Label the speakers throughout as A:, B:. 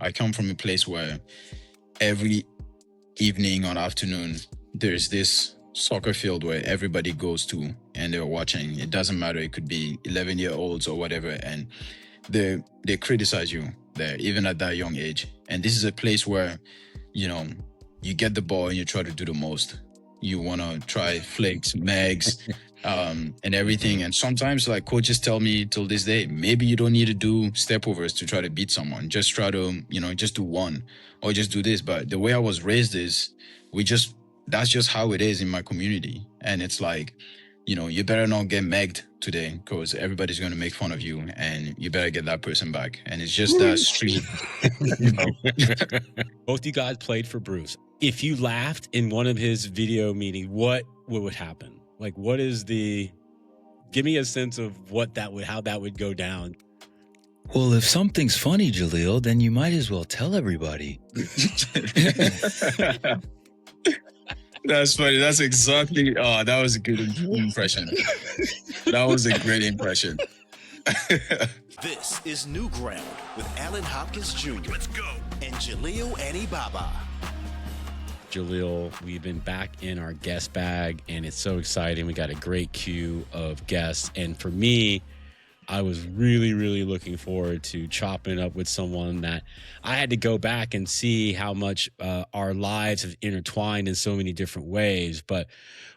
A: I come from a place where every evening or afternoon, there's this soccer field where everybody goes to and they're watching. It doesn't matter. It could be 11-year-olds or whatever. And they criticize you there, even at that young age. And this is a place where, you know, you get the ball and you try to do the most. You want to try flicks, megs, and everything. And sometimes, like coaches tell me till this day, maybe you don't need to do stepovers to try to beat someone. Just try to, just do one or just do this. But the way I was raised is that's just how it is in my community. And it's like, you better not get megged today because everybody's going to make fun of you and you better get that person back. And it's just that street.
B: Both you guys played for Bruce. If you laughed in one of his video meetings, what would happen? Like, give me a sense of how that would go down.
C: Well, if something's funny, Jalil, then you might as well tell everybody.
A: That's funny. That's exactly. Oh, that was a good impression. That was a great impression.
D: This is New Ground with Alan Hopkins Jr. Let's go. And Jalil Anibaba.
B: Jalil, we've been back in our guest bag, and it's so exciting. We got a great queue of guests. And for me, I was really, really looking forward to chopping up with someone that I had to go back and see how much our lives have intertwined in so many different ways. But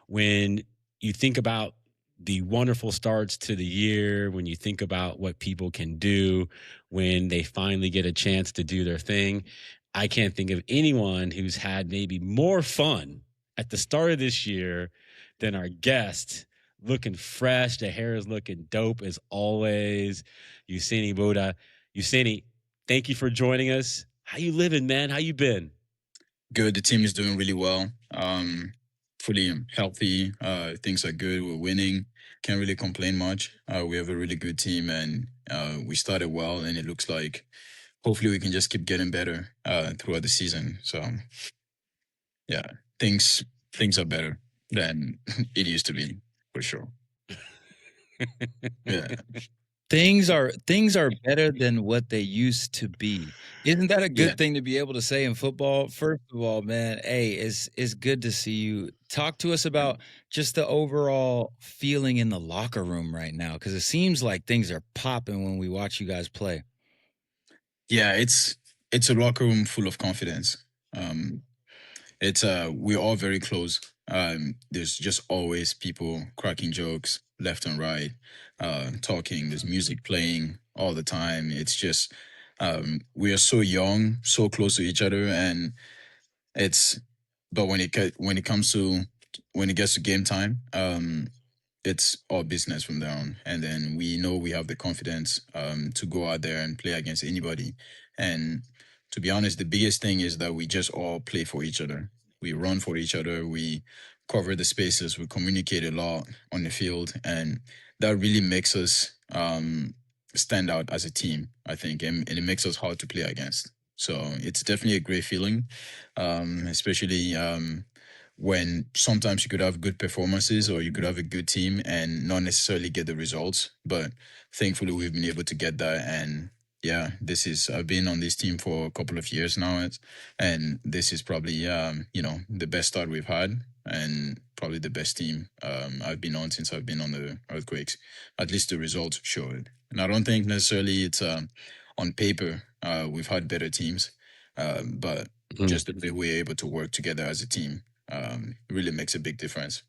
B: when you think about the wonderful starts to the year, when you think about what people can do when they finally get a chance to do their thing, I can't think of anyone who's had maybe more fun at the start of this year than our guest. Looking fresh. The hair is looking dope as always. Ousseni Bouda. Ousseni, thank you for joining us. How you living, man? How you been?
A: Good. The team is doing really well. Fully healthy. Things are good. We're winning. Can't really complain much. We have a really good team, and we started well, and it looks like hopefully we can just keep getting better throughout the season. So, yeah, things are better than it used to be. For sure. Yeah.
C: Things are better than what they used to be. Isn't that a good thing to be able to say in football? First of all, man, hey, it's good to see you. Talk to us about just the overall feeling in the locker room right now, because it seems like things are popping when we watch you guys play.
A: Yeah, it's a locker room full of confidence. We're all very close. There's just always people cracking jokes left and right, talking. There's music playing all the time. It's just we are so young, so close to each other, and but when it gets to game time, it's all business from there on. And then we know we have the confidence to go out there and play against anybody. And to be honest, the biggest thing is that we just all play for each other. We run for each other. We cover the spaces. We communicate a lot on the field. And that really makes us stand out as a team, I think. And it makes us hard to play against. So it's definitely a great feeling, especially when sometimes you could have good performances or you could have a good team and not necessarily get the results. But thankfully, we've been able to get that. And yeah, I've been on this team for a couple of years now, and this is probably, the best start we've had and probably the best team I've been on since I've been on the Earthquakes. At least the results show it. And I don't think necessarily it's on paper we've had better teams, but just the way we're able to work together as a team really makes a big difference.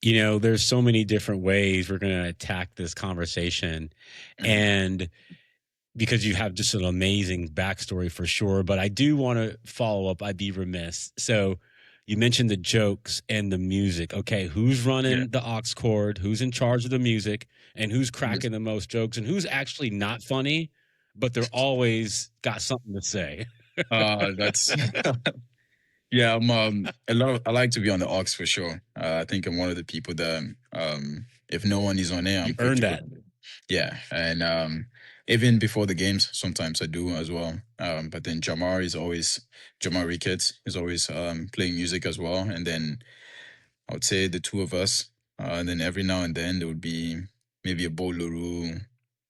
B: There's so many different ways we're going to attack this conversation. And because you have just an amazing backstory for sure. But I do want to follow up. I'd be remiss. So you mentioned the jokes and the music. Okay, who's running the aux cord? Who's in charge of the music? And who's cracking the most jokes? And who's actually not funny, but they're always got something to say?
A: That's... Yeah, I like to be on the aux for sure. I think I'm one of the people that if no one is on air,
B: you earned that.
A: Yeah, and even before the games, sometimes I do as well. But then Jamar Ricketts is always playing music as well. And then I would say the two of us. And then every now and then there would be maybe a Boluru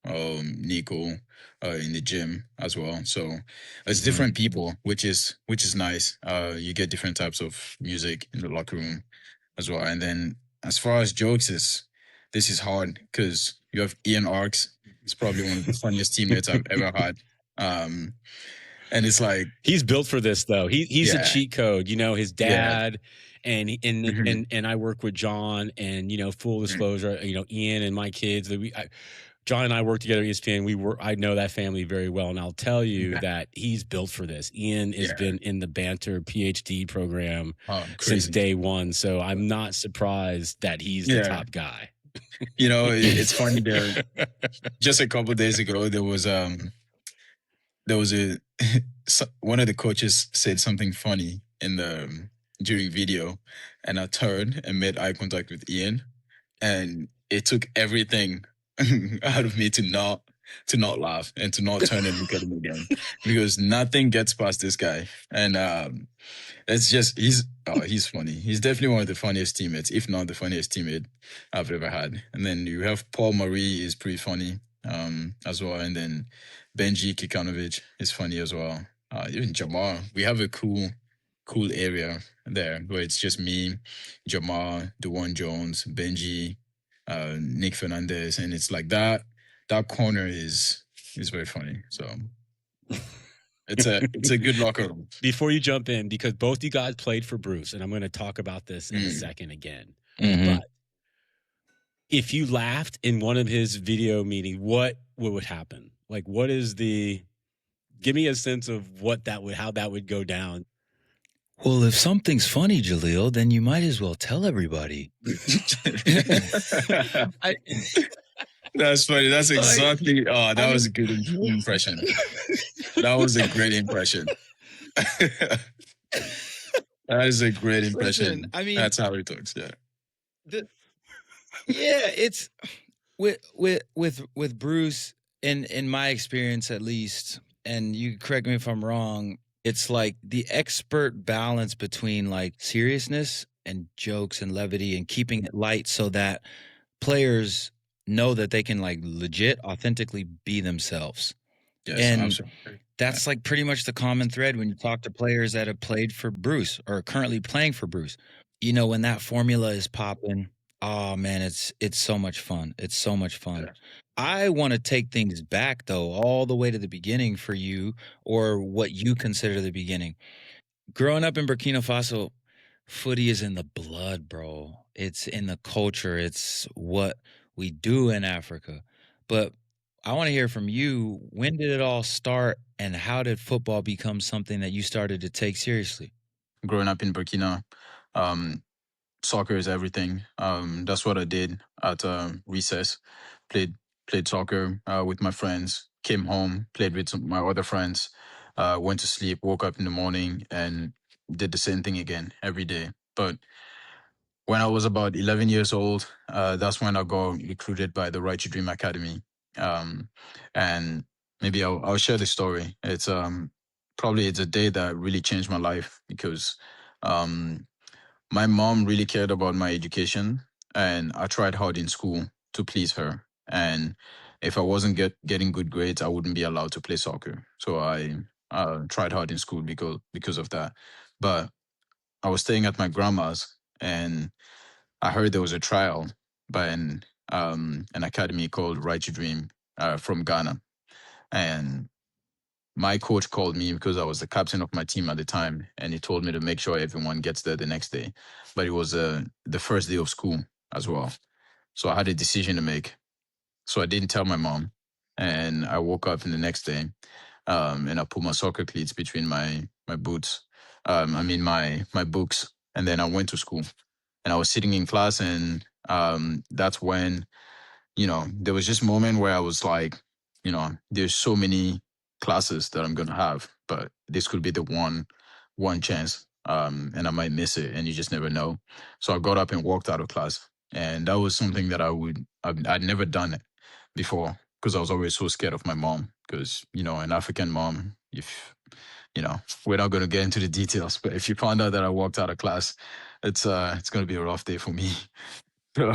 A: Nico, in the gym as well. So it's
C: Mhm.
A: different people, which is nice. You get different types of music in the locker room as well. And then as far as jokes is, this is hard because you have Ian Arks. It's probably one of the funniest teammates I've ever had. And it's like,
B: He's built for this though. He's a
A: yeah,
B: cheat code. You know, his
A: yeah,
B: dad and
A: mhm,
B: and I work with John, and you know, full
A: mhm,
B: disclosure, you know, Ian and my kids. John and I work together at ESPN. I know that family very well, and I'll tell you
A: yeah,
B: that he's built for this. Ian has
A: yeah.
B: been in the banter PhD program since
A: Crazy.
B: day one, so I'm not surprised that he's the
A: Yeah.
B: top guy.
A: You know, it's funny there. Just a couple of days ago, there was a one of the coaches said something funny in the during video, and I turned and made eye contact with Ian, and it took everything out of me to not laugh and to not turn and look at him again, because nothing gets past this guy. And it's just he's funny. He's definitely one of the funniest teammates, if not the funniest teammate I've ever had. And then you have Paul Marie is pretty funny as well. And then Benji Kikanovic is funny as well. Even Jamar, we have a cool area there where it's just me, Jamar, Dewan Jones, Benji, Nick Fernandez, and it's like that corner is very funny. So it's a good locker room.
B: Before you jump in, because both you guys played for Bruce, and I'm going to talk about this in a second again.
C: Mhm.
B: But if you laughed in one of his video meetings, what would happen? Like, what is the? Give me a sense of how that would go down.
C: Well, if something's funny, Jalil, then you might as well tell everybody.
A: That's funny. That's exactly. Oh, that was a good impression. That was a great impression. That is a great impression.
C: Listen, I mean,
A: that's how he talks. Yeah.
C: Yeah, it's with Bruce, in my experience at least, and you correct me if I'm wrong, it's like the expert balance between like seriousness and jokes and levity and keeping it light so that players know that they can like legit authentically be themselves.
A: Yes,
C: And
A: absolutely.
C: that's like pretty much the common thread when you talk to players that have played for Bruce or are currently playing for Bruce. You know, when that formula is popping, oh man, it's so much fun. It's so much fun.
A: Yeah.
C: I want to take things back though, all the way to the beginning for you, or what you consider the beginning. Growing up in Burkina Faso, footy is in the blood, bro. It's in the culture. It's what we do in Africa. But I want to hear from you. When did it all start, and how did football become something that you started to take seriously?
A: Growing up in Burkina, um, soccer is everything. That's what I did at recess. Played played soccer with my friends. Came home, played with my other friends. Went to sleep, woke up in the morning, and did the same thing again every day. But when I was about 11 years old, that's when I got recruited by the Right to Dream Academy. Um, and maybe I'll share the story. It's probably it's a day that really changed my life because um, my mom really cared about my education, and I tried hard in school to please her. And if I wasn't getting good grades, I wouldn't be allowed to play soccer. So I tried hard in school because of that. But I was staying at my grandma's, and I heard there was a trial by an academy called Right to Dream from Ghana, and my coach called me because I was the captain of my team at the time, and he told me to make sure everyone gets there the next day. But it was the first day of school as well, so I had a decision to make. So I didn't tell my mom, and I woke up the next day, and I put my soccer cleats between my boots. I mean my books, and then I went to school, and I was sitting in class, and that's when there was just a moment where I was like, there's so many classes that I'm gonna have, but this could be the one chance, and I might miss it, and you just never know. So I got up and walked out of class, and that was something that I'd never done it before because I was always so scared of my mom because an African mom, if we're not going to get into the details, but if you found out that I walked out of class, it's going to be a rough day for me. So,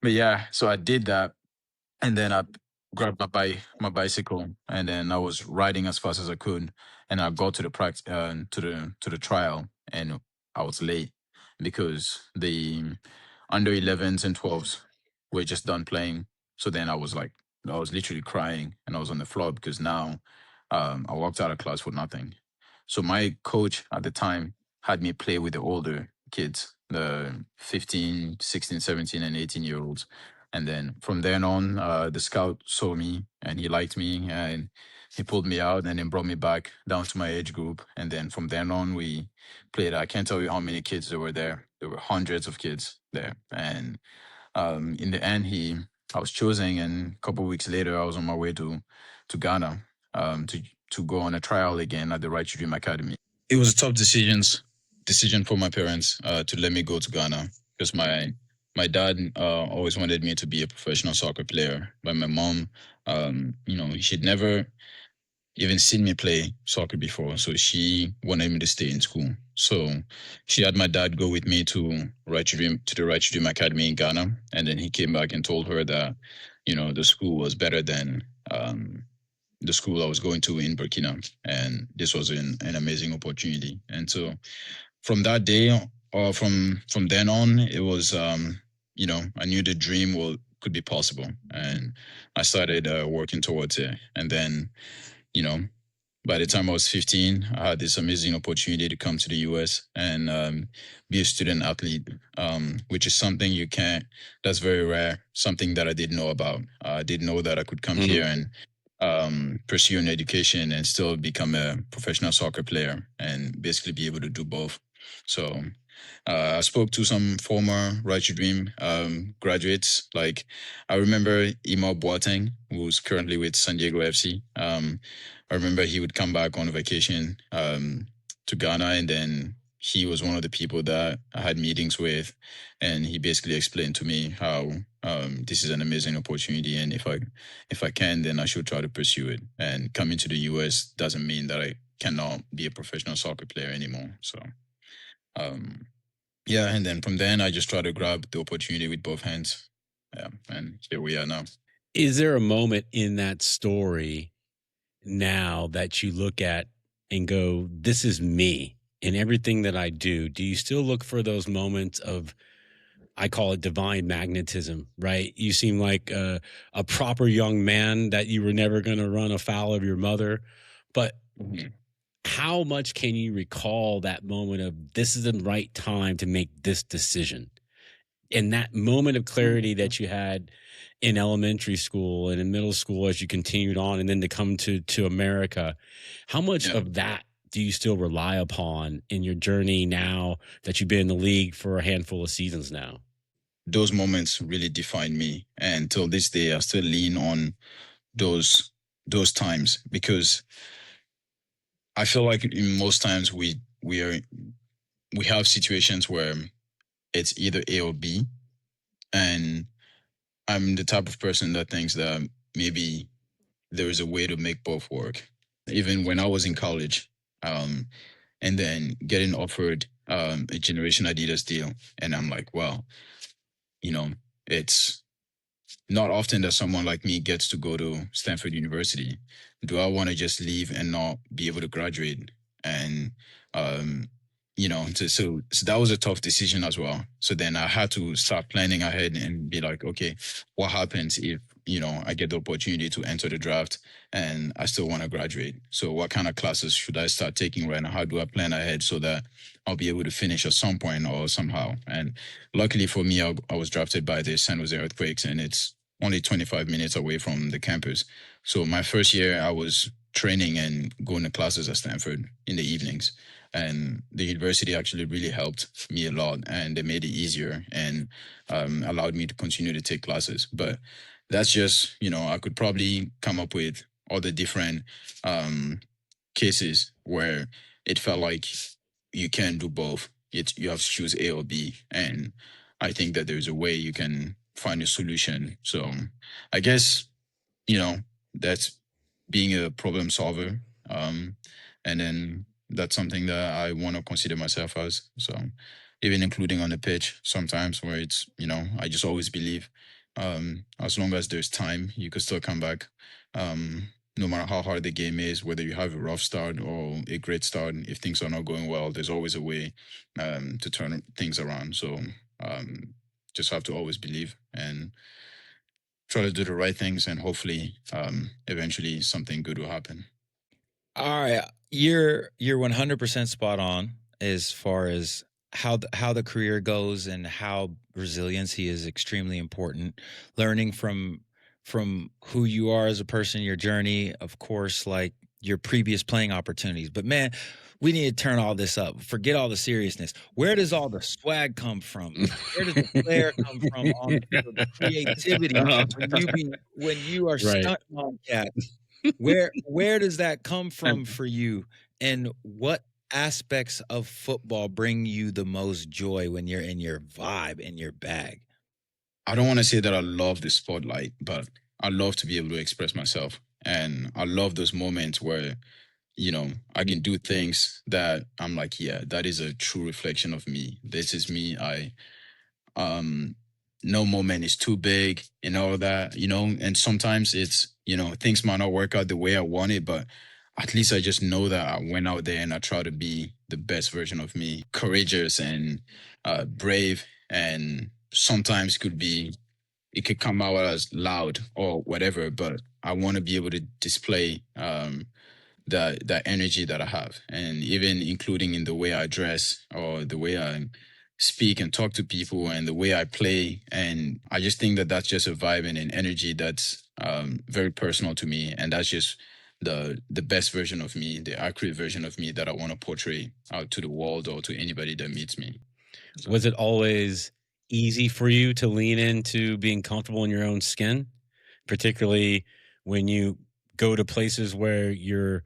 A: but yeah, so I did that, And then I grabbed my bicycle, and then I was riding as fast as I could. And I got to the practice, to the trial, and I was late because the under 11s and 12s were just done playing. So then I was literally crying, and I was on the floor because now I walked out of class for nothing. So my coach at the time had me play with the older kids, the 15, 16, 17, and 18-year olds. And then from then on, the scout saw me and he liked me, and he pulled me out and then brought me back down to my age group. And then from then on, we played. I can't tell you how many kids there were there. There were hundreds of kids there. And in the end, I was chosen, and a couple of weeks later, I was on my way to Ghana, to go on a trial again at the Right Dream Academy. It was a tough decision for my parents to let me go to Ghana because my dad always wanted me to be a professional soccer player, but my mom, she'd never even seen me play soccer before, so she wanted me to stay in school. So she had my dad go with me to the Right Dream Academy in Ghana, and then he came back and told her that, the school was better than the school I was going to in Burkina, and this was an amazing opportunity. And so from that day, or from then on, it was I knew the dream could be possible, and I started working towards it. And then you know by the time I was 15, I had this amazing opportunity to come to the US and be a student athlete, which is something that's very rare, something that I didn't know about. I didn't know that I could come here and pursue an education and still become a professional soccer player and basically be able to do both. So I spoke to some former Right to Dream graduates. Like I remember Emo Boateng, who's currently with San Diego FC. I remember he would come back on vacation to Ghana, and then he was one of the people that I had meetings with, and he basically explained to me how this is an amazing opportunity, and if I can, then I should try to pursue it. And coming to the US doesn't mean that I cannot be a professional soccer player anymore. So um, yeah, and then from then I just try to grab the opportunity with both hands. Yeah, and here we are now.
B: Is there a moment in that story now that you look at and go, this is me in everything that I do? Do you still look for those moments of, I call it divine magnetism, right? You seem like a proper young man that you were never going to run afoul of your mother. But how much can you recall that moment of this is the right time to make this decision? And that moment of clarity that you had in elementary school and in middle school as you continued on and then to come to America, how much of that do you still rely upon in your journey now that you've been in the league for a handful of seasons now?
A: Those moments really define me, and till this day, I still lean on those times because I feel like in most times we have situations where it's either A or B, and I'm the type of person that thinks that maybe there is a way to make both work. Even when I was in college, and then getting offered a Generation Adidas deal, and I'm like, wow, it's not often that someone like me gets to go to Stanford University. Do I want to just leave and not be able to graduate? And so that was a tough decision as well. So then I had to start planning ahead and be like, okay, what happens if I get the opportunity to enter the draft and I still want to graduate? So what kind of classes should I start taking right now? How do I plan ahead so that I'll be able to finish at some point or somehow? And luckily for me, I was drafted by the San Jose Earthquakes, and it's only 25 minutes away from the campus. So my first year, I was training and going to classes at Stanford in the evenings. And the university actually really helped me a lot, and they made it easier and allowed me to continue to take classes. But that's just, I could probably come up with other different cases where it felt like you can do both. You have to choose A or B. And I think that there's a way you can find a solution. So I guess, that's being a problem solver. And then that's something that I want to consider myself as. So even including on the pitch sometimes where it's, I just always believe As long as there's time, you could still come back. No matter how hard the game is, whether you have a rough start or a great start, if things are not going well, there's always a way to turn things around. So um, just have to always believe and try to do the right things, and hopefully, eventually, something good will happen.
C: All right, you're 100% spot on as far as how the career goes and how resiliency is extremely important. Learning from who you are as a person, your journey, of course, like your previous playing opportunities. But man, we need to turn all this up. Forget all the seriousness. Where does all the swag come from? Where does the flair come from on the field? The creativity when you are
B: Right.
C: stunting on cats. Where does that come from for you? And what aspects of football bring you the most joy when you're in your vibe, in your bag?
A: I don't want to say that I love the spotlight, but I love to be able to express myself. And I love those moments where, I can do things that I'm like, yeah, that is a true reflection of me. This is me. Um, no moment is too big and all that, and sometimes it's, things might not work out the way I want it, but at least I just know that I went out there and I try to be the best version of me, courageous and brave. And sometimes it could come out as loud or whatever, but I want to be able to display that energy that I have, and even including in the way I dress or the way I speak and talk to people and the way I play. And I just think that that's just a vibe and an energy that's very personal to me, and that's just the best version of me, the accurate version of me that I want to portray out to the world or to anybody that meets me. So,
B: Was it always easy for you to lean into being comfortable in your own skin, particularly when you go to places where you're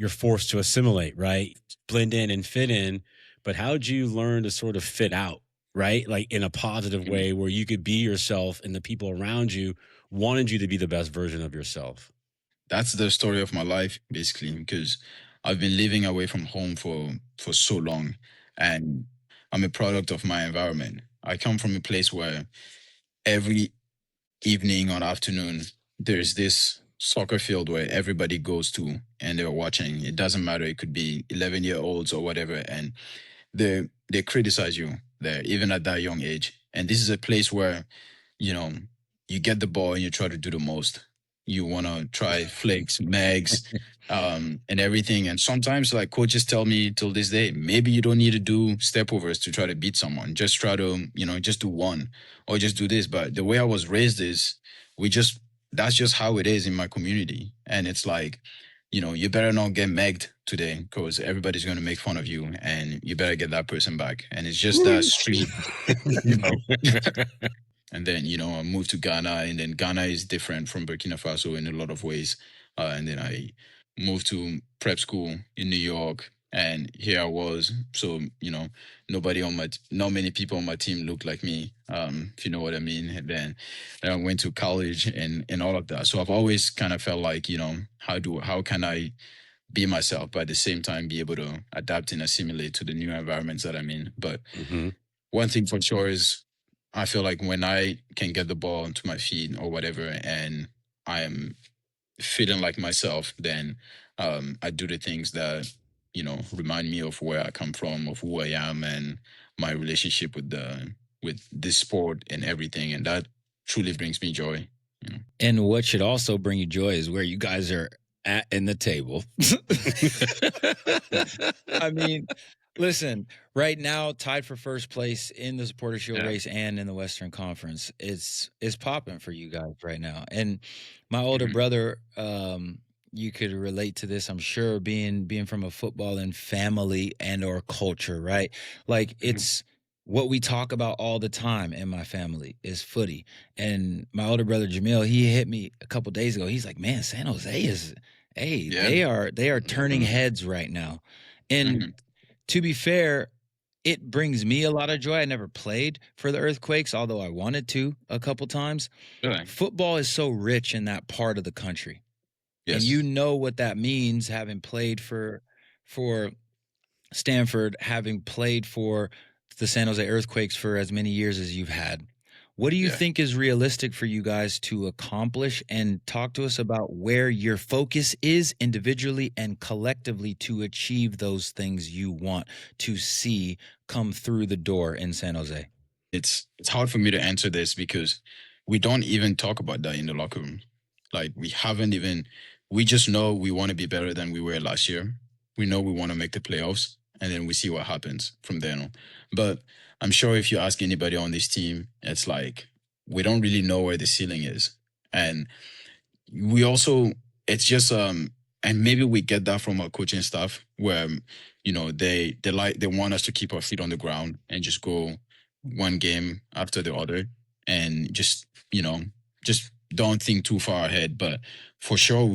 B: forced to assimilate, right? Blend in and fit in. But how'd you learn to sort of fit out, right? Like in a positive
A: mm,
B: way where you could be yourself and the people around you wanted you to be the best version of yourself.
A: that's the story of my life, basically, because I've been living away from home for so long, and I'm a product of my environment. I come from a place where every evening or afternoon there's this soccer field where everybody goes to and they're watching. It doesn't matter, it could be 11-year-olds or whatever, and they criticize you there even at that young age. And this is a place where, you know, you get the ball and you try to do the most. You want to try flicks, megs, and everything. And sometimes, like coaches tell me till this day, maybe you don't need to do stepovers to try to beat someone. Just try to, just do one or just do this. But the way I was raised is that's just how it is in my community. And it's like, you better not get megged today because everybody's going to make fun of you and you better get that person back. And it's just that street, you know. And then I moved to Ghana, and then Ghana is different from Burkina Faso in a lot of ways. And then I moved to prep school in New York, and here I was. So not many people on my team looked like me, if you know what I mean. And then I went to college and all of that. So I've always kind of felt like, how can I be myself, but at the same time be able to adapt and assimilate to the new environments that I'm in. But
B: Mm-hmm.
A: one thing for sure is I feel like when I can get the ball onto my feet or whatever, and I am feeling like myself, then I do the things that remind me of where I come from, of who I am, and my relationship with this sport and everything, and that truly brings me joy.
C: And what should also bring you joy is where you guys are at in the table. I mean, listen, right now, tied for first place in the Supporter Shield
B: Yeah.
C: race and in the Western Conference. It's popping for you guys right now. And my older
A: Mhm.
C: brother, you could relate to this, I'm sure, being from a football and family and or culture, right? Like it's what we talk about all the time in my family is footy. And my older brother Jamil, he hit me a couple days ago. He's like, "Man, San Jose is
A: Yeah.
C: they are turning heads right now." And
A: Mhm.
C: to be fair, it brings me a lot of joy. I never played for the Earthquakes, although I wanted to a couple times.
A: Really?
C: Football is so rich in that part of the country. And
A: Yes.
C: you know what that means, having played for Stanford, having played for the San Jose Earthquakes for as many years as you've had. What do you
A: Yeah.
C: think is realistic for you guys to accomplish? And talk to us about where your focus is individually and collectively to achieve those things you want to see come through the door in San Jose.
A: It's hard for me to answer this because we don't even talk about that in the locker room. Like we haven't even we just know we want to be better than we were last year. We know we want to make the playoffs and then we see what happens from then on. But I'm sure if you ask anybody on this team, it's like we don't really know where the ceiling is. And we also it's just and maybe we get that from our coaching staff where they want us to keep our feet on the ground and just go one game after the other and just don't think too far ahead. But for sure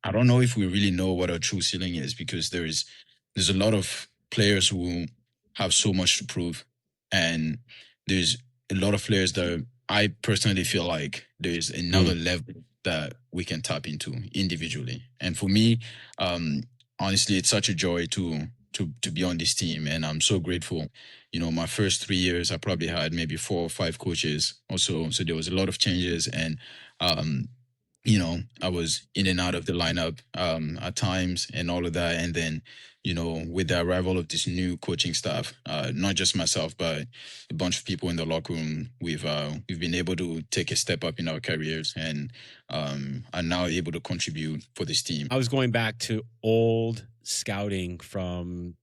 A: I don't know if we really know what our true ceiling is because there's a lot of players who have so much to prove, and there's a lot of players that I personally feel like there's another level that we can tap into individually. And for me, honestly, it's such a joy to be on this team, and I'm so grateful. My first 3 years, I probably had maybe 4 or 5 coaches or so there was a lot of changes, and um, I was in and out of the lineup at times and all of that. And then, with the arrival of this new coaching staff, not just myself, but a bunch of people in the locker room, we've been able to take a step up in our careers and are now able to contribute for this team.
B: I was going back to old scouting from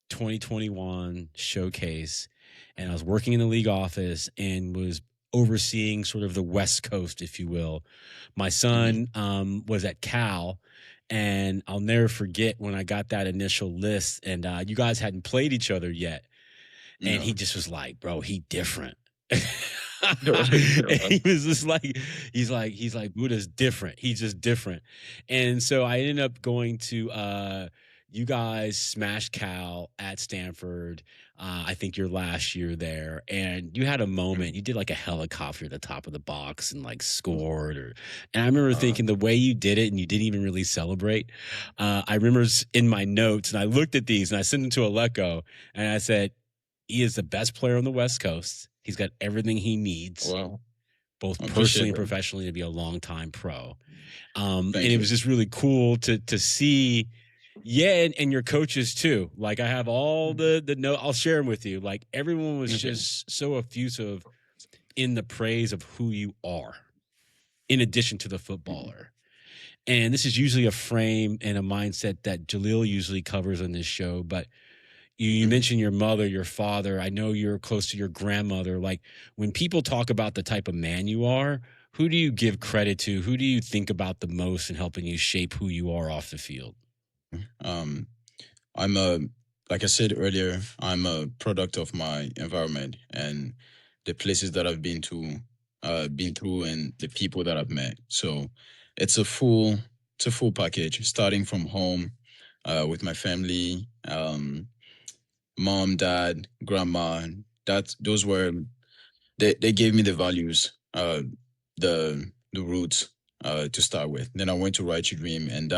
B: 2021 showcase, and I was working in the league office and was overseeing sort of the West Coast, if you will. My son was at Cal, and I'll never forget when I got that initial list, and you guys hadn't played each other yet, and he just was like, "Bro, he different." He was just like, he's like, Buddha's different. He's just different. And so I ended up going to you guys smashed Cal at Stanford. I think your last year there, and you had a moment. You did like a helicopter at the top of the box and like scored. And I remember thinking the way you did it, and you didn't even really celebrate. I remember in my notes, and I looked at these, and I sent them to Aleko, and I said, he is the best player on the West Coast. He's got everything he needs, both personally and professionally, to be a long-time pro. And it was just really cool to see. Yeah, and your coaches too. Like I have all the note. I'll share them with you. Like everyone was just so effusive in the praise of who you are, in addition to the footballer. And this is usually a frame and a mindset that Jalil usually covers on this show. But you mentioned your mother, your father. I know you're close to your grandmother. Like when people talk about the type of man you are, who do you give credit to? Who do you think about the most in helping you shape who you are off the field?
A: Like I said earlier, I'm a product of my environment and the places that I've been through, and the people that I've met. So it's a full package, starting from home, with my family, mom, dad, grandma. Those were they gave me the values, the roots, to start with. Then I went to Right to Dream, and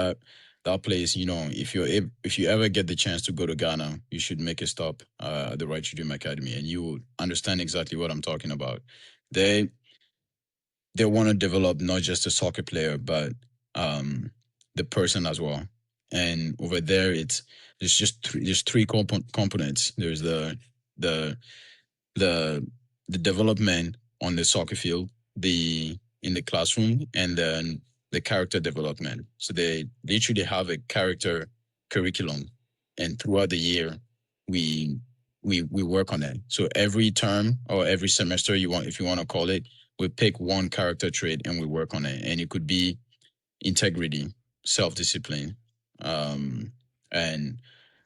A: that place, if you ever get the chance to go to Ghana, you should make a stop at the Right to Dream Academy, and you will understand exactly what I'm talking about. They want to develop not just a soccer player, but the person as well. And over there, there's three components. There's the the development on the soccer field, the in the classroom, and then the character development. So they literally have a character curriculum, and throughout the year, we we work on it. So every term or every semester, if you want to call it, we pick one character trait and we work on it, and it could be integrity, self-discipline, and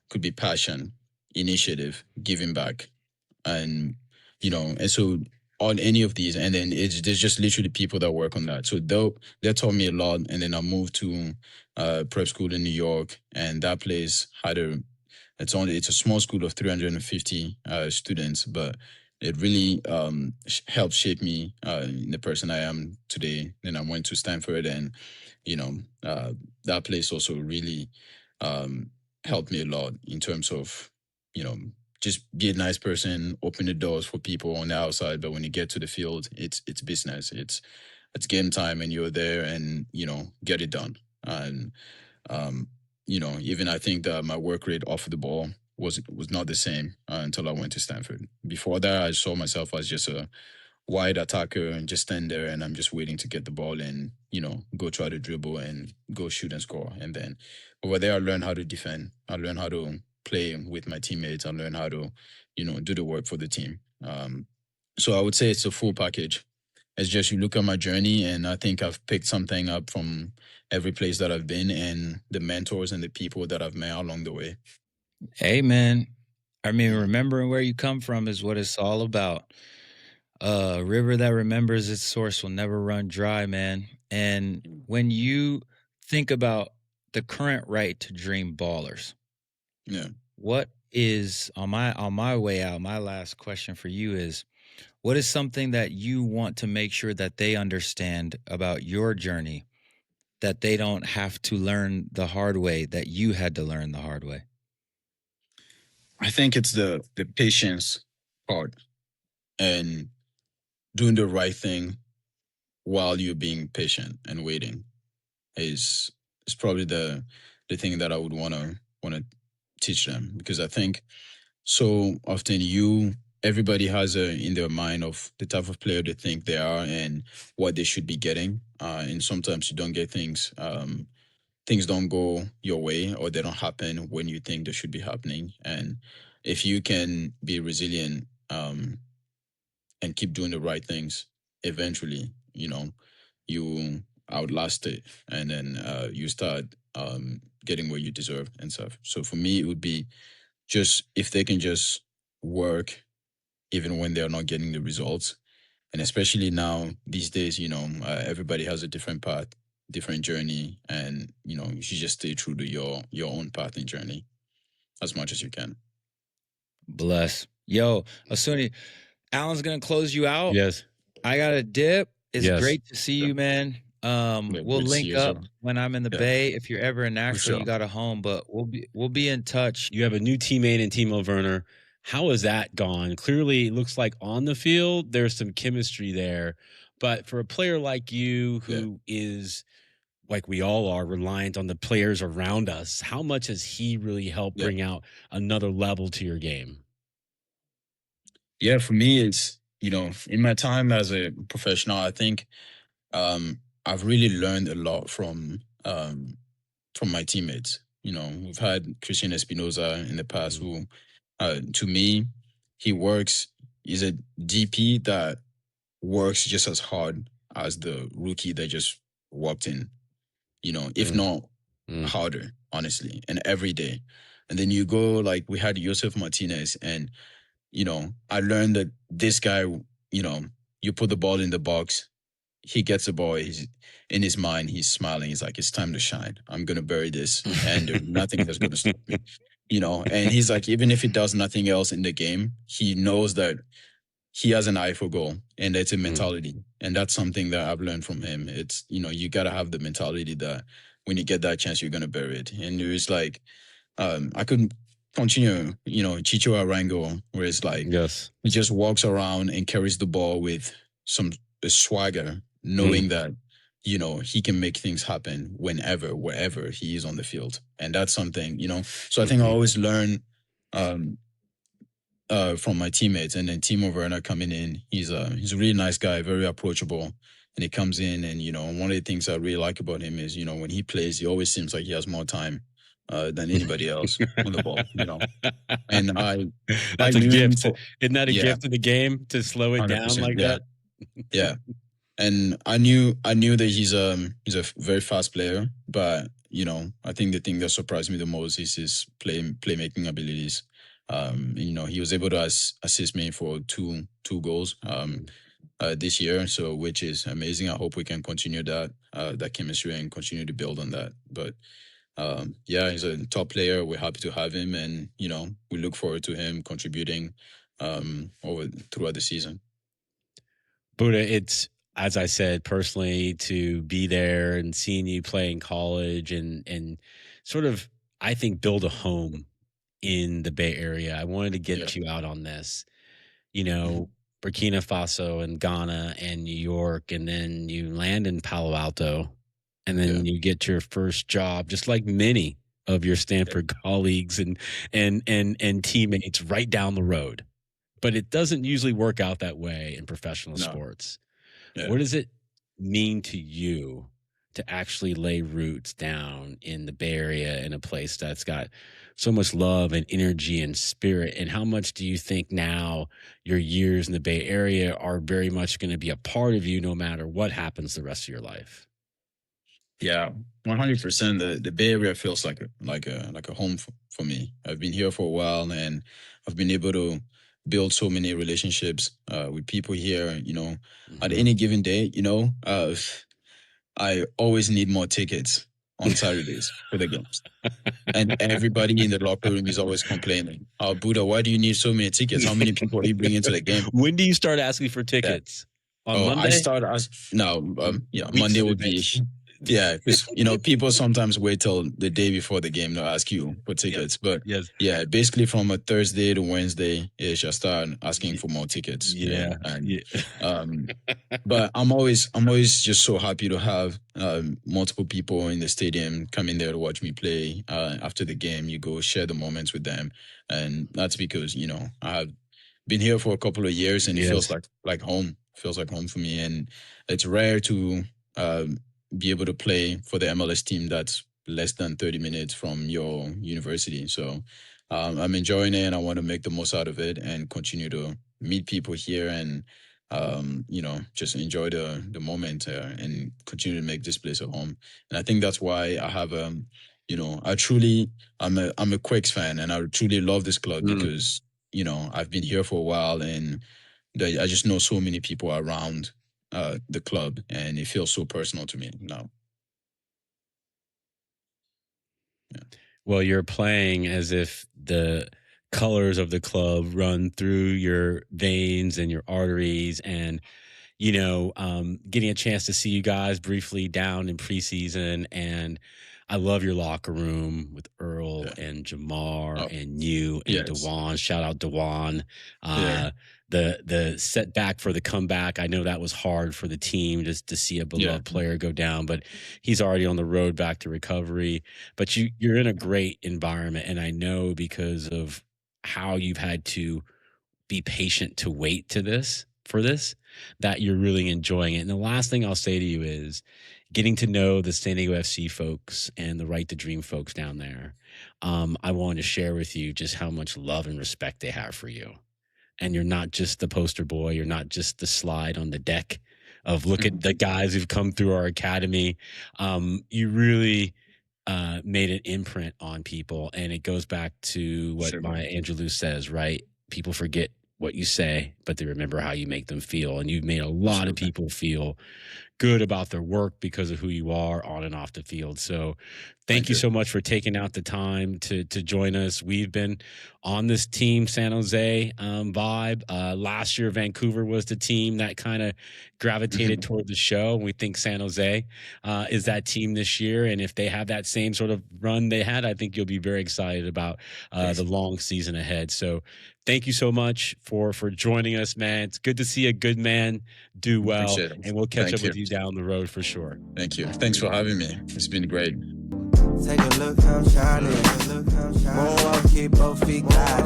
A: could be passion, initiative, giving back, and and so on any of these, and then there's just literally people that work on that. So they taught me a lot, and then I moved to prep school in New York, and that place had it's a small school of 350 students, but it really helped shape me in the person I am today. Then I went to Stanford, and that place also really helped me a lot in terms of just be a nice person, open the doors for people on the outside. But when you get to the field, it's business. It's game time, and you're there, and get it done. And um, even I think that my work rate off the ball was not the same until I went to Stanford. Before that, I saw myself as just a wide attacker and just stand there, and I'm just waiting to get the ball and go try to dribble and go shoot and score. And then over there, I learned how to defend. I learned how to play with my teammates. I learned how to do the work for the team. So I would say it's a full package. It's just you look at my journey, and I think I've picked something up from every place that I've been and the mentors and the people that I've met along the way.
C: Hey, man. I mean, remembering where you come from is what it's all about. A river that remembers its source will never run dry, man. And when you think about the current right to dream ballers,
A: Yeah.
C: what is on my way out, my last question for you is, what is something that you want to make sure that they understand about your journey that they don't have to learn the hard way, that you had to learn the hard way?
A: I think it's the patience part and doing the right thing while you're being patient and waiting is probably the thing that I would wanna teach them, because I think so often everybody has in their mind of the type of player they think they are and what they should be getting, and sometimes you don't get things don't go your way, or they don't happen when you think they should be happening. And if you can be resilient, and keep doing the right things, eventually, you outlast it, and then you start getting what you deserve and stuff. So for me, it would be just if they can just work even when they're not getting the results. And especially now these days, everybody has a different path, different journey, and you should just stay true to your own path and journey as much as you can.
C: Bless. Yo, Ousseni, Alan's gonna close you out.
B: Yes.
C: I got a dip. It's
B: Yes.
C: great to see you, man.
A: Yeah,
C: We'll
A: good to see
C: link
A: you as
C: up
A: well.
C: when I'm in the
A: Yeah.
C: Bay. If you're ever in Nashville,
A: sure.
C: you got a home, but we'll be in touch.
B: You have a new teammate in Timo Werner. How has that gone? Clearly, it looks like on the field there's some chemistry there, but for a player like you who is, like we all are, reliant on the players around us, how much has he really helped
A: Yeah.
B: bring out another level to your game?
A: Yeah, for me, it's in my time as a professional, I think I've really learned a lot from my teammates. We've had Christian Espinoza in the past, who, to me, he works. He's a DP that works just as hard as the rookie that just walked in. If not harder, honestly, and every day. And then you go, like, we had Joseph Martinez, and I learned that this guy, you put the ball in the box, he gets the ball, he's in his mind, he's smiling, he's like, it's time to shine. I'm gonna bury this, and there's nothing that's gonna stop me. And he's like, even if he does nothing else in the game, he knows that he has an eye for goal, and it's a mentality. And that's something that I've learned from him. It's, you gotta have the mentality that when you get that chance, you're gonna bury it. And it was like, I couldn't continue, Chicho Arango, where it's like,
B: Yes.
A: he just walks around and carries the ball with a swagger, knowing that, he can make things happen whenever, wherever he is on the field. And that's something, so I think I always learn from my teammates. And then Timo Werner coming in, he's a really nice guy, very approachable. And he comes in, and, one of the things I really like about him is, when he plays, he always seems like he has more time than anybody else on the ball, And
B: That's
A: I
B: a
A: knew him
B: gift. Isn't that a
A: yeah,
B: gift in the game to slow it down
A: 100%,
B: like
A: yeah.
B: that?
A: Yeah. And I knew that he's a very fast player, but I think the thing that surprised me the most is his playmaking abilities. He was able to assist me for two goals this year, so which is amazing. I hope we can continue that chemistry and continue to build on that. But yeah, he's a top player. We're happy to have him, and we look forward to him contributing throughout the season.
B: Bouda, it's, as I said, personally, to be there and seeing you play in college and sort of, I think, build a home in the Bay Area. I wanted to get you out on this. You know, Burkina Faso and Ghana and New York, and then you land in Palo Alto, and then you get your first job, just like many of your Stanford colleagues and teammates right down the road. But it doesn't usually work out that way in professional sports. What does it mean to you to actually lay roots down in the Bay Area, in a place that's got so much love and energy and spirit? And how much do you think now your years in the Bay Area are very much going to be a part of you no matter what happens the rest of your life?
A: Yeah, 100%. The Bay Area feels like a home for me. I've been here for a while, and I've been able to build so many relationships with people here. You know, at any given day, you know, I always need more tickets on Saturdays for the games. And everybody in the locker room is always complaining. Oh, Buddha, why do you need so many tickets? How many people are you bringing to the game?
B: When do you start asking for tickets? On Monday?
A: I start Monday would be... Yeah, because, you know, people sometimes wait till the day before the game to ask you for tickets. But yeah, basically from a Thursday to Wednesday-ish, I start asking for more tickets. But I'm always just so happy to have multiple people in the stadium coming there to watch me play. After the game, you go share the moments with them. And that's because, you know, I have been here for a couple of years, and it feels like home. Feels like home for me. And it's rare to be able to play for the MLS team that's less than 30 minutes from your university. So I'm enjoying it, and I want to make the most out of it and continue to meet people here and, you know, just enjoy the moment and continue to make this place a home. And I think that's why I have, you know, I'm a Quakes fan, and I truly love this club because, you know, I've been here for a while, and I just know so many people around the club, and it feels so personal to me now.
B: Well, you're playing as if the colors of the club run through your veins and your arteries, and you know, getting a chance to see you guys briefly down in preseason, and I love your locker room with Earl and Jamar and you and Dewan. Shout out Dewan. The setback for the comeback, I know that was hard for the team just to see a beloved player go down, but he's already on the road back to recovery. But you're in a great environment, and I know because of how you've had to be patient to wait for this, that you're really enjoying it. And the last thing I'll say to you is getting to know the San Diego FC folks and the Right to Dream folks down there. I wanted to share with you just how much love and respect they have for you. And you're not just the poster boy. You're not just the slide on the deck of look at the guys who've come through our academy. You really made an imprint on people. And it goes back to what Maya Angelou says, right? People forget what you say, but they remember how you make them feel. And you've made a lot of people feel good about their work because of who you are on and off the field. So thank you so much for taking out the time to join us. We've been on this Team San Jose vibe. Last year, Vancouver was the team that kind of gravitated toward the show. And we think San Jose is that team this year. And if they have that same sort of run they had, I think you'll be very excited about the long season ahead. So thank you so much for joining us, man. It's good to see a good man do well. And we'll catch up with you down the road for sure.
A: Thank you. Thanks for having me. It's been great.
E: Take a look, I'm shining. Moonwalk, keep both feet gliding.